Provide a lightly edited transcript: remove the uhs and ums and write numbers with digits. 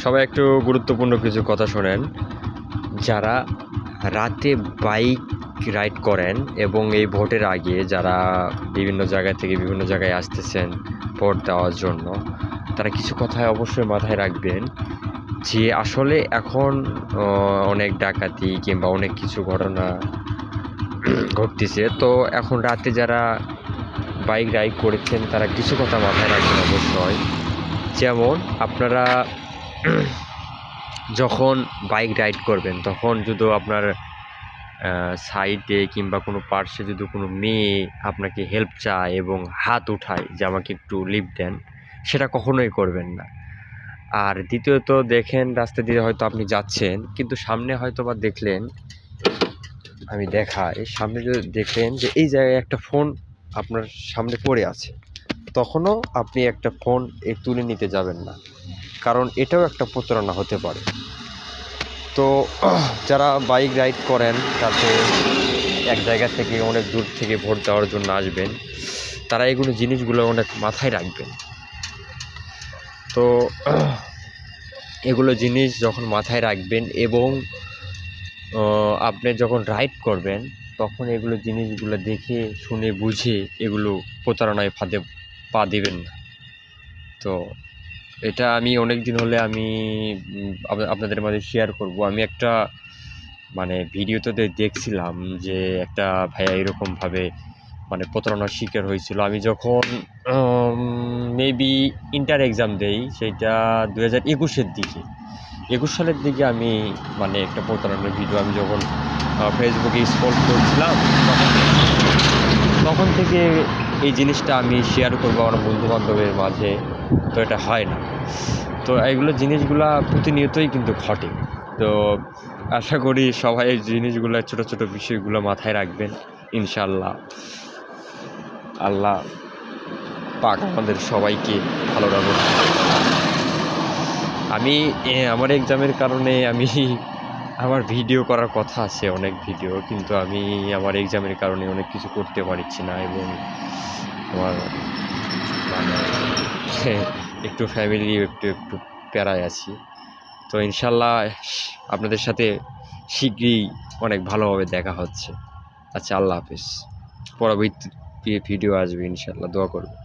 সবাই একটু গুরুত্বপূর্ণ কিছু কথা শোনেন। যারা রাতে বাইক রাইড করেন এবং এই ভোটের আগে যারা বিভিন্ন জায়গা থেকে বিভিন্ন জায়গায় আসতেছেন ভোট দেওয়ার জন্য, তারা কিছু কথায় অবশ্যই মাথায় রাখবেন যে আসলে এখন অনেক ডাকাতি কিংবা অনেক কিছু ঘটনা ঘটতেছে। তো এখন রাতে যারা বাইক রাইড করেছেন তারা কিছু কথা মাথায় রাখবেন অবশ্যই। যেমন আপনারা যখন বাইক রাইড করবেন তখন যদি আপনার সাইডে কিংবা কোনো পার্শ্বে যদি কোনো মেয়ে আপনাকে হেল্প চায় এবং হাত উঠায় যে আমাকে একটু লিফট দেন, সেটা কখনোই করবেন না। আর দ্বিতীয়ত দেখেন রাস্তা দিয়ে হয়তো আপনি যাচ্ছেন কিন্তু সামনে হয়তো বা দেখলেন, আমি দেখাই, সামনে যদি দেখলেন যে এই জায়গায় একটা ফোন আপনার সামনে পড়ে আছে, তখনও আপনি একটা ফোন তুলে নিতে যাবেন না, কারণ এটাও একটা প্রতারণা হতে পারে। তো যারা বাইক রাইড করেন তাতে এক জায়গা থেকে অনেক দূর থেকে ভোট দেওয়ার জন্য আসবেন, তারা এগুলো জিনিসগুলো অনেক মাথায় রাখবেন। তো এগুলো জিনিস যখন মাথায় রাখবেন এবং আপনি যখন রাইড করবেন তখন এগুলো জিনিসগুলো দেখে শুনে বুঝে এগুলো প্রতারণায় ফাঁদে পা দিবেন না। তো এটা আমি অনেক দিন হলে আমি আপনাদের মাঝে শেয়ার করব। আমি একটা মানে ভিডিওতে দেখছিলাম যে একটা ভাইয়া এরকমভাবে মানে প্রতারণার শিকার হয়েছিল। আমি যখন মেবি ইন্টার এক্সাম দেই, সেইটা 2021-এর দিকে, 21 সালের দিকে আমি মানে একটা প্রতারণার ভিডিও আমি যখন ফেসবুকে স্ক্রল করছিলাম তখন থেকে এই জিনিসটা আমি শেয়ার করবো আমার বন্ধুবান্ধবের মাঝে। তো এটা হয় না। তো এইগুলো জিনিসগুলা প্রতিনিয়তই কিন্তু ঘটে। তো আশা করি সবাই এই জিনিসগুলো, ছোটো ছোটো বিষয়গুলো মাথায় রাখবেন। ইনশাআল্লাহ আল্লাহ পাক আমাদের সবাইকে ভালো রাখুন। আমি আমার এক্সামের কারণে আমি আমার ভিডিও করার কথা আছে, অনেক ভিডিও, কিন্তু আমি আমার এক্সামের কারণে অনেক কিছু করতে পারছি না এবং আমার মানে একটু ফ্যামিলি একটু একটু প্যারায় আছি। তো ইনশাল্লাহ আপনাদের সাথে শীঘ্রই অনেক ভালোভাবে দেখা হচ্ছে। আচ্ছা, আল্লাহ হাফিজ। পরবর্তী ভিডিও আসবে ইনশাল্লাহ, দোয়া করবেন।